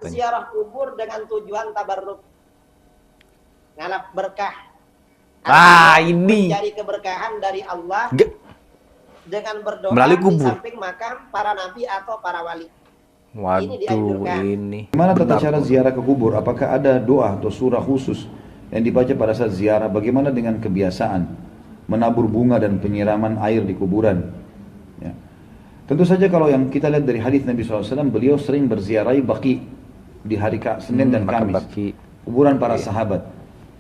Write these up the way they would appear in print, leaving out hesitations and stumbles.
katanya. ziarah kubur dengan tujuan tabarruk, ngalap berkah. Ini mencari keberkahan dari Allah dengan berdoa melalui di kubur. samping makam para nabi atau para wali. Ini Waduh, dianjurkan. ini. Gimana tata cara ziarah ke kubur? Apakah ada doa atau surah khusus yang dibaca pada saat ziarah? Bagaimana dengan kebiasaan menabur bunga dan penyiraman air di kuburan? Ya. Tentu saja kalau yang kita lihat dari hadis Nabi SAW, beliau sering berziarahi Baqi di hari Senin dan Kamis, kuburan para sahabat.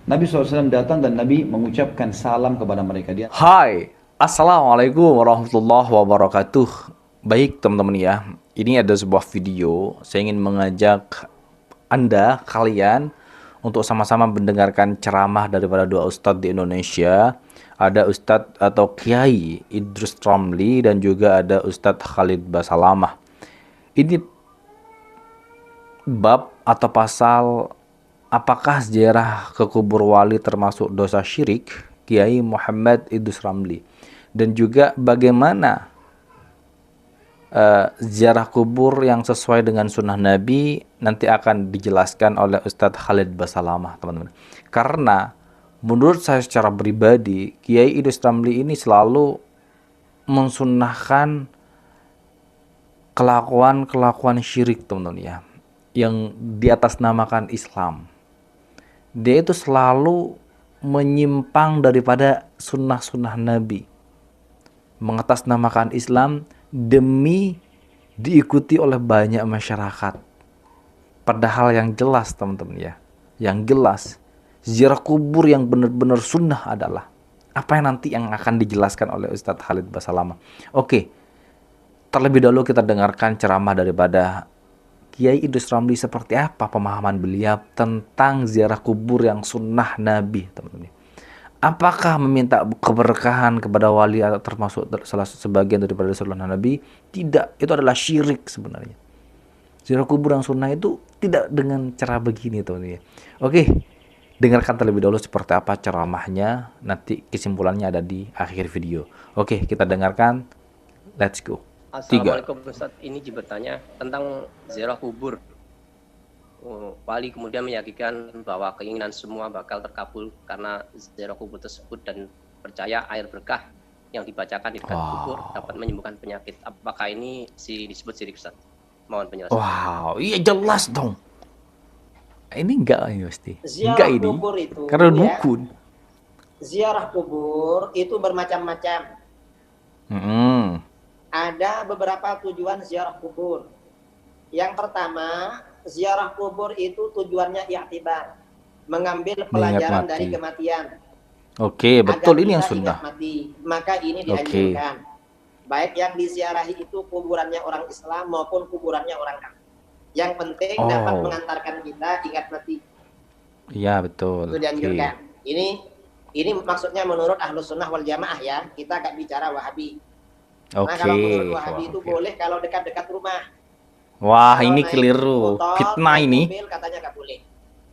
Nabi SAW datang dan Nabi mengucapkan salam kepada mereka. Hai, assalamualaikum warahmatullahi wabarakatuh. Baik teman-teman ya, ini ada sebuah video. Saya ingin mengajak Anda, kalian, untuk sama-sama mendengarkan ceramah daripada dua ustadz di Indonesia. Ada Ustadz atau Kiai Idrus Ramli dan juga ada Ustadz Khalid Basalamah. Ini bab atau pasal, apakah ziarah ke kubur wali termasuk dosa syirik? Kiai Muhammad Idrus Ramli. Dan juga bagaimana ziarah kubur yang sesuai dengan sunnah Nabi nanti akan dijelaskan oleh Ustadz Khalid Basalamah, teman-teman. Karena menurut saya secara pribadi, Kiai Idrus Ramli ini selalu mensunnahkan kelakuan syirik, teman-teman ya, yang di atas namakan Islam. Dia itu selalu menyimpang daripada sunnah-sunnah Nabi, mengatasnamakan Islam demi diikuti oleh banyak masyarakat. Padahal yang jelas, teman-teman ya, yang jelas ziarah kubur yang benar-benar sunnah adalah apa yang nanti yang akan dijelaskan oleh Ustadz Khalid Basalamah. Oke, terlebih dahulu kita dengarkan ceramah daripada Kiai Idrus Ramli, seperti apa pemahaman beliau tentang ziarah kubur yang sunnah Nabi, teman-teman. Apakah meminta keberkahan kepada wali atau termasuk salah sebagian daripada sunnah Nabi? Tidak, itu adalah syirik sebenarnya. Ziarah kubur yang sunnah itu tidak dengan cara begini, teman-teman. Oke, dengarkan terlebih dahulu seperti apa ceramahnya. Nanti kesimpulannya ada di akhir video. Oke, kita dengarkan. Let's go. Assalamualaikum Ustaz, ini bertanya tentang ziarah kubur. Wali kemudian meyakinkan bahwa keinginan semua bakal terkabul karena ziarah kubur tersebut dan percaya air berkah yang dibacakan di dekat kubur dapat menyembuhkan penyakit. Apakah ini disebut syirik, Ustaz? Mohon penjelasan. Wow, iya jelas dong. Ini enggak ini pasti. Ziarah Enggak ini. kubur itu, karena ya, dukun. Ziarah kubur itu bermacam-macam. Ada beberapa tujuan ziarah kubur. Yang pertama, ziarah kubur itu tujuannya i'tibar, mengambil pelajaran dari kematian. Oke, betul, ini yang sunnah. Mati. Maka ini dianjurkan. Baik yang diziarahi itu kuburannya orang Islam maupun kuburannya orang kafir. Yang penting dapat mengantarkan kita ingat mati. Iya, betul. Itu dianjurkan. Ini maksudnya menurut Ahlus Sunnah wal Jamaah ya. Kita gak bicara Wahabi. Nah, kalau menurut Wahabi itu boleh kalau dekat-dekat rumah. Wah, kalau ini keliru. Motor, fitnah ini. Mobil, katanya gak boleh.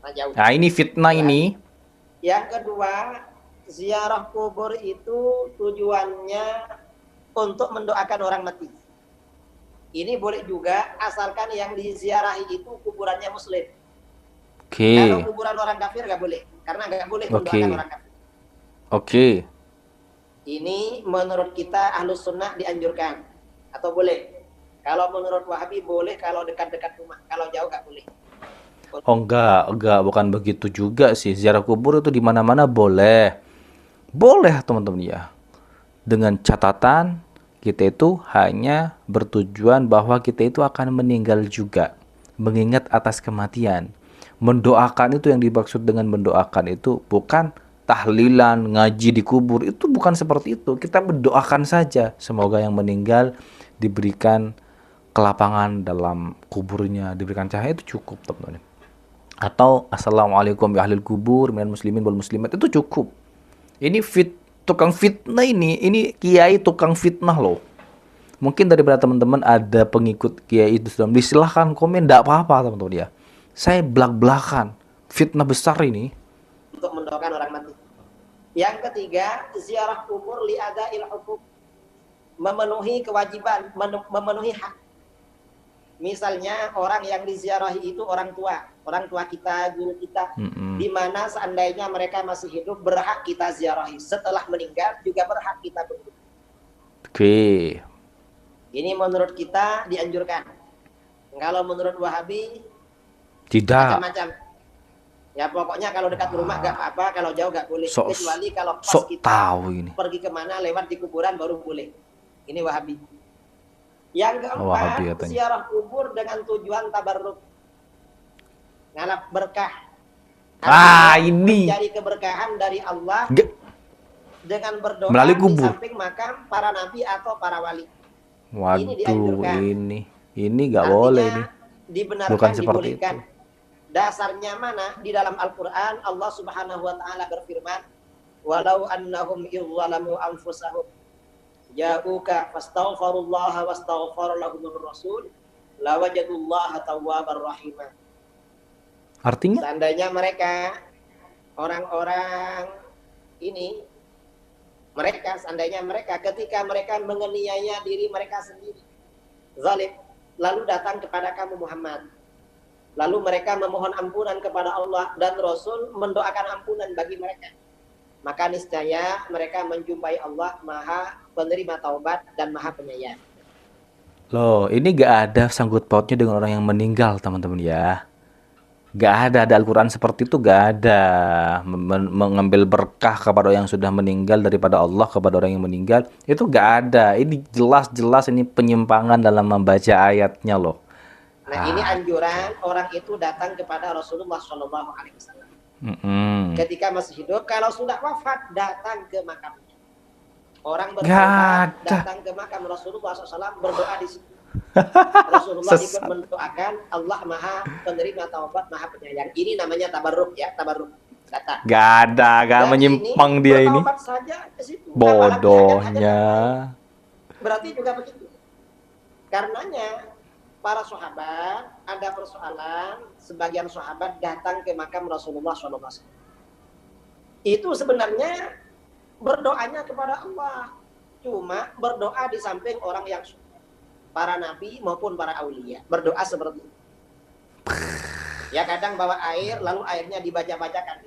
Nah, jauh. Nah, ini fitnah ya. Ini. Yang kedua, ziarah kubur itu tujuannya untuk mendoakan orang mati. Ini boleh juga asalkan yang diziarahi itu kuburannya muslim. Kalau kuburan orang kafir gak boleh, karena gak boleh mendoakan orang kafir. Ini menurut kita Ahlus Sunnah dianjurkan atau boleh. Kalau menurut Wahabi boleh kalau dekat-dekat rumah, kalau jauh gak boleh. Oh enggak, bukan begitu juga sih. Ziarah kubur itu di mana-mana boleh. Boleh, teman-teman ya. Dengan catatan kita itu hanya bertujuan bahwa kita itu akan meninggal juga, mengingat atas kematian. Mendoakan itu, yang dimaksud dengan mendoakan itu bukan tahlilan, ngaji di kubur, itu bukan seperti itu. Kita mendoakan saja semoga yang meninggal diberikan kelapangan dalam kuburnya, diberikan cahaya, itu cukup, teman-teman. Atau assalamualaikum ya ahlil kubur minal muslimin wal muslimat, itu cukup. Ini tukang fitnah ini kiai tukang fitnah loh. Mungkin daripada teman-teman ada pengikut kiai itu sudah silahkan komen, enggak apa-apa teman-teman ya. Saya belak-belakan fitnah besar ini untuk mendoakan orang mati. Yang ketiga, ziarah kubur li'ada'il huquq, memenuhi kewajiban, memenuhi hak. Misalnya orang yang diziarahi itu orang tua kita, guru kita, di mana seandainya mereka masih hidup berhak kita ziarahi. Setelah meninggal juga berhak kita berkunjung. Oke. Ini menurut kita dianjurkan. Kalau menurut Wahabi Tidak. macam-macam. Ya pokoknya kalau dekat rumah nggak apa-apa, kalau jauh nggak boleh. Sok- Kecuali kalau pas sok kita tahu ini. pergi kemana lewat di kuburan baru boleh. Ini Wahabi. Yang Wahabi keempat, katanya. ziarah kubur dengan tujuan tabarruk, ngalap berkah. Ini. Mencari keberkahan dari Allah dengan berdoa Melalui di kubur. samping makam para nabi atau para wali. Waduh, dianjurkan. ini nggak Artinya, boleh ini. Dibenarkan, Bukan seperti dibolehkan. Dasarnya mana? Di dalam Al-Quran Allah Subhanahu Wa Taala berfirman, walau annahum izzalamu anfusahum ja'uka fastaghfirullaha wastaghfara lahumur rasul lawajadullaha tawwabar rahimah. Artinya? Seandainya mereka orang-orang ini seandainya mereka ketika mereka menganiaya diri mereka sendiri zalim, lalu datang kepada kamu Muhammad, lalu mereka memohon ampunan kepada Allah dan Rasul mendoakan ampunan bagi mereka, maka niscaya mereka menjumpai Allah Maha Penerima Taubat dan Maha Penyayang. Loh, ini gak ada sangkut pautnya dengan orang yang meninggal, teman-teman ya. Gak ada Al-Quran seperti itu, gak ada. Mengambil berkah kepada yang sudah meninggal daripada Allah kepada orang yang meninggal, itu gak ada. Ini jelas-jelas ini penyimpangan dalam membaca ayatnya loh. Nah, ini anjuran orang itu datang kepada Rasulullah SAW. Ketika masih hidup, kalau sudah wafat datang ke makamnya. Orang bertobat datang ke makam Rasulullah SAW berdoa di situ. Rasulullah ikut mendoakan Allah Maha Penerima Taubat, Maha Penyayang. Ini namanya tabarruk ya, tabarruk. Datang. Gak ada, gak menyimpang dia ini. Saja ke situ. Bodohnya. Berarti juga begitu. Karenanya para sahabat ada persoalan, sebagian sahabat datang ke makam Rasulullah SAW. Itu sebenarnya berdoanya kepada Allah, cuma berdoa di samping orang yang para nabi maupun para aulia berdoa seperti itu. Ya kadang bawa air lalu airnya dibaca-bacakan.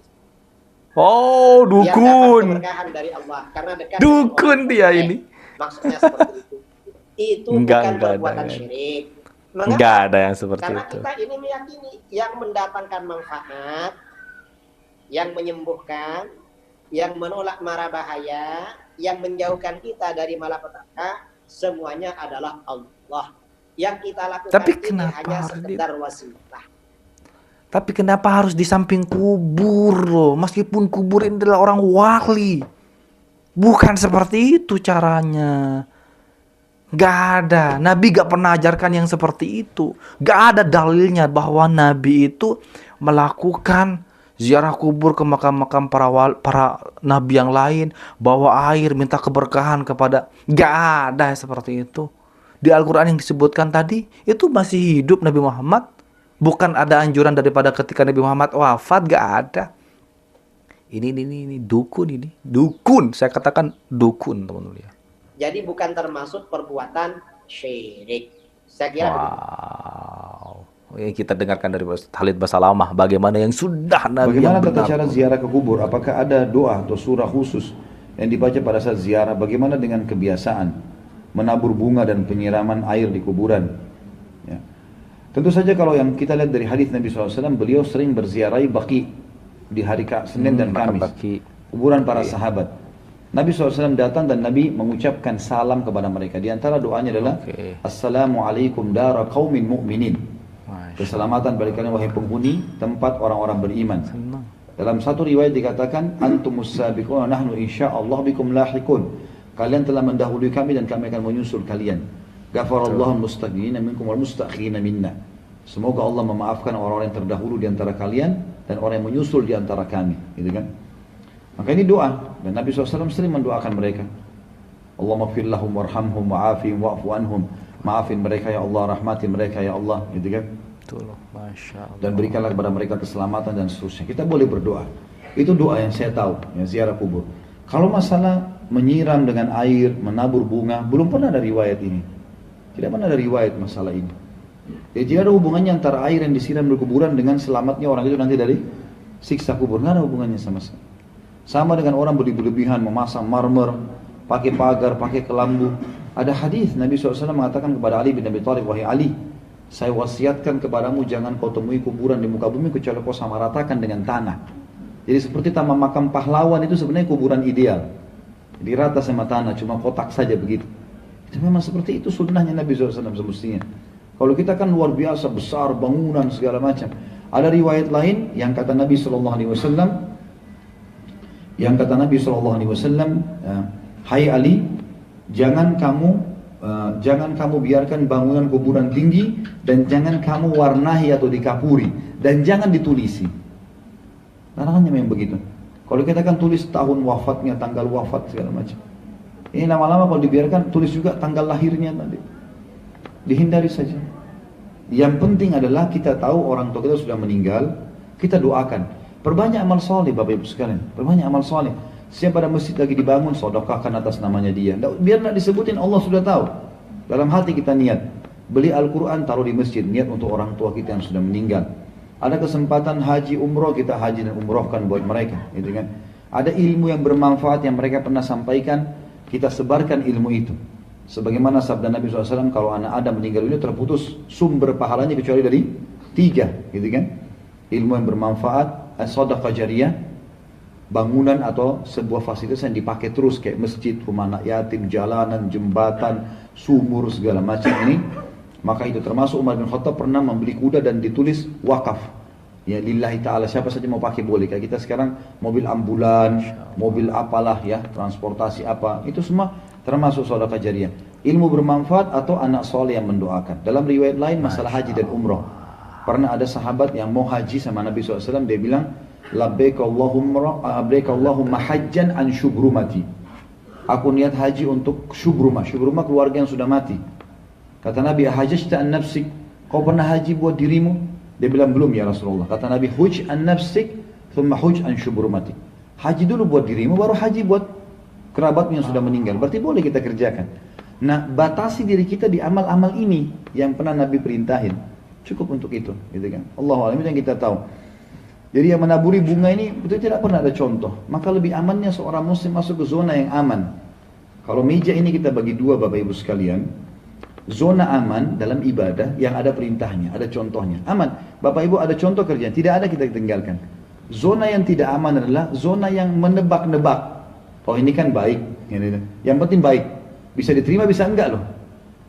Oh, dukun. Keberkahan dari Allah karena dekat. Dukun dia ini. Maksudnya seperti itu. Itu bukan perbuatan syirik. Enggak ada yang seperti karena itu. Kita ini meyakini yang mendatangkan manfaat, yang menyembuhkan, yang menolak mara bahaya, yang menjauhkan kita dari malapetaka, semuanya adalah Allah. Yang kita lakukan ini hanya sekedar wasilah. Tapi kenapa harus di samping kubur loh? Meskipun kubur ini adalah orang wali. Bukan seperti itu caranya. Gak ada. Nabi gak pernah ajarkan yang seperti itu. Gak ada dalilnya bahwa Nabi itu melakukan ziarah kubur ke makam-makam para nabi yang lain, bawa air, minta keberkahan kepada. Gak ada seperti itu. Di Al-Quran yang disebutkan tadi, itu masih hidup Nabi Muhammad. Bukan ada anjuran daripada ketika Nabi Muhammad wafat, gak ada. Ini dukun ini. Dukun, saya katakan dukun, teman-teman ya. Jadi bukan termasuk perbuatan syirik. Saya kira wow. Kita dengarkan dari Khalid Basalamah bagaimana yang sudah Nabi. Bagaimana tata cara ziarah ke kubur? Apakah ada doa atau surah khusus yang dibaca pada saat ziarah? Bagaimana dengan kebiasaan menabur bunga dan penyiraman air di kuburan? Ya. Tentu saja kalau yang kita lihat dari hadis Nabi SAW, beliau sering berziarahi Baqi di hari Senin dan Kamis, kuburan para sahabat. Nabi SAW datang dan Nabi mengucapkan salam kepada mereka. Di antara doanya adalah Assalamualaikum dara qaumin mu'minin. Keselamatan bagi kalian wahai penghuni tempat orang-orang beriman. Dalam satu riwayat dikatakan antumus sabiqun nahnu insyaallah bikum lahiqun. Kalian telah mendahului kami dan kami akan menyusul kalian. Ghafarallahu mustaqimina minkum wal mustakhina minna. Semoga Allah memaafkan orang-orang yang terdahulu di antara kalian dan orang yang menyusul di antara kami, gitu kan? Maka ini doa dan Nabi SAW sering mendoakan mereka. Allahumma ighfir lahum warhamhum wa'afihim wa'fu anhum. Maafin mereka ya Allah, rahmati mereka ya Allah, gitu kan? Betul, Masya Allah. Dan berikanlah kepada mereka keselamatan dan seterusnya. Kita boleh berdoa. Itu doa yang saya tahu, yang ziarah kubur. Kalau masalah menyiram dengan air, menabur bunga, belum pernah ada riwayat ini. Tidak pernah ada riwayat masalah ini. Jadi tidak ada hubungannya antara air yang disiram di kuburan dengan selamatnya orang itu nanti dari siksa kubur. Nggak ada hubungannya sama sekali. Sama dengan orang berlebihan memasang marmer, pakai pagar, pakai kelambu. Ada hadis Nabi SAW mengatakan kepada Ali bin Abi Thalib, wahai Ali, saya wasiatkan kepadamu jangan kau temui kuburan di muka bumi kecuali kau sama ratakan dengan tanah. Jadi seperti taman makam pahlawan itu sebenarnya kuburan ideal. Jadi rata sama tanah, cuma kotak saja begitu. Itu memang seperti itu sunnahnya Nabi SAW semestinya. Kalau kita kan luar biasa, besar, bangunan, segala macam. Ada riwayat lain yang kata Nabi SAW, hai Ali, jangan kamu biarkan bangunan kuburan tinggi dan jangan kamu warnahi atau dikapuri dan jangan ditulisi. Larangannya memang begitu. Kalau kita kan tulis tahun wafatnya, tanggal wafat segala macam. Ini lama-lama kalau dibiarkan tulis juga tanggal lahirnya tadi. Dihindari saja. Yang penting adalah kita tahu orang tua kita sudah meninggal, kita doakan. Perbanyak amal soleh Bapak Ibu sekalian. Perbanyak amal soleh. Siapa ada masjid lagi dibangun, sedekahkan atas namanya dia. Biar nak disebutin, Allah sudah tahu. Dalam hati kita niat. Beli Al-Quran, taruh di masjid. Niat untuk orang tua kita yang sudah meninggal. Ada kesempatan haji umroh, kita haji dan umrohkan buat mereka. Gitu kan? Ada ilmu yang bermanfaat yang mereka pernah sampaikan, kita sebarkan ilmu itu. Sebagaimana sabda Nabi SAW, kalau anak Adam meninggal dunia terputus sumber pahalanya kecuali dari 3. Gitu kan? Ilmu yang bermanfaat, sedekah jariyah, bangunan atau sebuah fasilitas yang dipakai terus kayak masjid, rumah anak yatim, jalanan, jembatan, sumur segala macam ini, maka itu termasuk Umar bin Khattab pernah membeli kuda dan ditulis wakaf. Ya lillahi ta'ala, siapa saja mau pakai boleh. Kayak kita sekarang mobil ambulan, mobil apalah ya, transportasi apa, itu semua termasuk sedekah jariyah. Ilmu bermanfaat atau anak soleh yang mendoakan. Dalam riwayat lain masalah haji dan umrah. Pernah ada sahabat yang mau haji sama Nabi SAW, dia bilang, labbaik Allahumma hajjan an syubrumati. Aku niat haji untuk syubrumah. Syubrumah keluarga yang sudah mati. Kata Nabi, ahajjta an nafsik. Kau pernah haji buat dirimu? Dia bilang, belum ya Rasulullah. Kata Nabi, huj an nafsik, thumma huj an syubrumati. Haji dulu buat dirimu, baru haji buat kerabatmu yang sudah meninggal. Berarti boleh kita kerjakan. Nah, batasi diri kita di amal-amal ini yang pernah Nabi perintahin. Cukup untuk itu, gitu kan. Allahu a'lam, itu yang kita tahu. Jadi yang menaburi bunga ini betul tidak pernah ada contoh. Maka lebih amannya seorang muslim masuk ke zona yang aman. Kalau meja ini kita bagi dua Bapak Ibu sekalian. Zona aman dalam ibadah yang ada perintahnya, ada contohnya. Aman. Bapak Ibu ada contoh kerjaan, tidak ada kita tinggalkan. Zona yang tidak aman adalah zona yang menebak-nebak. Oh ini kan baik. Yang penting baik. Bisa diterima bisa enggak loh.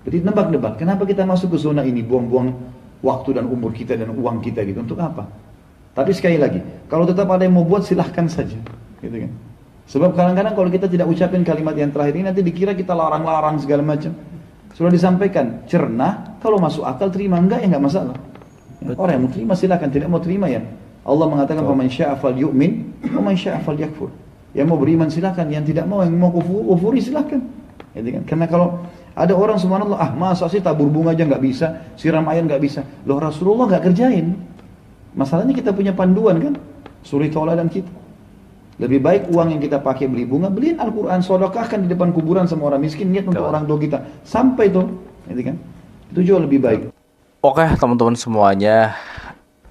Jadi nebak-nebak. Kenapa kita masuk ke zona ini? Buang-buang waktu dan umur kita dan uang kita gitu. Untuk apa? Tapi sekali lagi, kalau tetap ada yang mau buat silahkan saja, gitu kan. Sebab kadang-kadang kalau kita tidak ucapin kalimat yang terakhir ini nanti dikira kita larang-larang segala macam. Sudah disampaikan, cerna, kalau masuk akal terima, enggak ya enggak masalah. Ya, orang yang mau terima silahkan, tidak mau terima ya. Allah mengatakan faman syaa'a falyu'min wa man syaa'a falyakfur. Yang mau beriman silahkan, yang tidak mau yang mau kufuri silahkan. Gitu kan. Karena kalau ada orang subhanallah, masa sih tabur bunga aja enggak bisa, siram air enggak bisa. Loh Rasulullah enggak kerjain. Masalahnya kita punya panduan kan, suri tauladan kita. Lebih baik uang yang kita pakai beli bunga, beliin Al-Quran, sedekahkan di depan kuburan sama orang miskin, niat untuk orang tua kita. Sampai tuh, gitu kan? Itu jauh lebih baik. Oke teman-teman semuanya,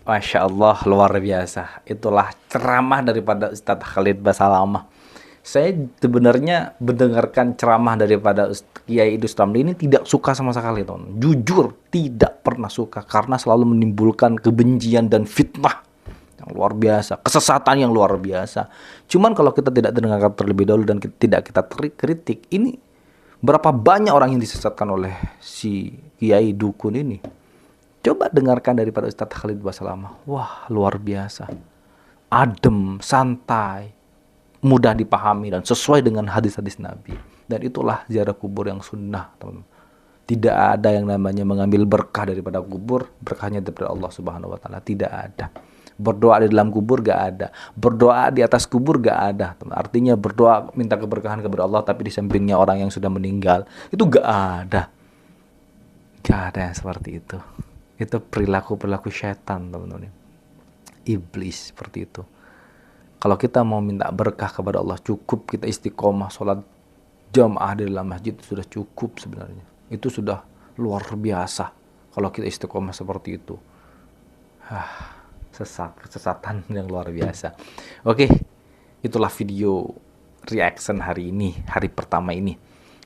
Masya Allah luar biasa. Itulah ceramah daripada Ustadz Khalid Basalamah. Saya sebenarnya mendengarkan ceramah daripada Kiai Idrus Ramli ini tidak suka sama sekali, teman. Jujur tidak pernah suka karena selalu menimbulkan kebencian dan fitnah yang luar biasa, kesesatan yang luar biasa. Cuman kalau kita tidak dengarkan terlebih dahulu dan tidak kita kritik, ini berapa banyak orang yang disesatkan oleh si Kiai Dukun ini. Coba dengarkan daripada Ustadz Khalid Basalamah. Wah, luar biasa. Adem, santai, mudah dipahami dan sesuai dengan hadis-hadis Nabi. Dan itulah ziarah kubur yang sunnah, teman-teman. Tidak ada yang namanya mengambil berkah daripada kubur, berkahnya daripada Allah Subhanahu wa taala, tidak ada. Berdoa di dalam kubur gak ada, berdoa di atas kubur gak ada. Artinya berdoa minta keberkahan kepada Allah tapi di sampingnya orang yang sudah meninggal, itu gak ada. Gak ada yang seperti itu. Itu perilaku syaitan, teman-teman. Iblis seperti itu. Kalau kita mau minta berkah kepada Allah, cukup kita istiqomah sholat jamaah di dalam masjid, itu sudah cukup sebenarnya. Itu sudah luar biasa. kalau kita istiqomah seperti itu. Kesesatan yang luar biasa. Oke, itulah video reaction hari ini, hari pertama ini.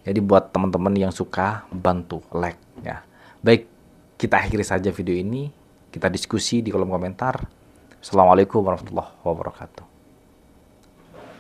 Jadi buat teman-teman yang suka, bantu like ya. Baik, kita akhiri saja video ini. Kita diskusi di kolom komentar. Assalamualaikum warahmatullahi wabarakatuh.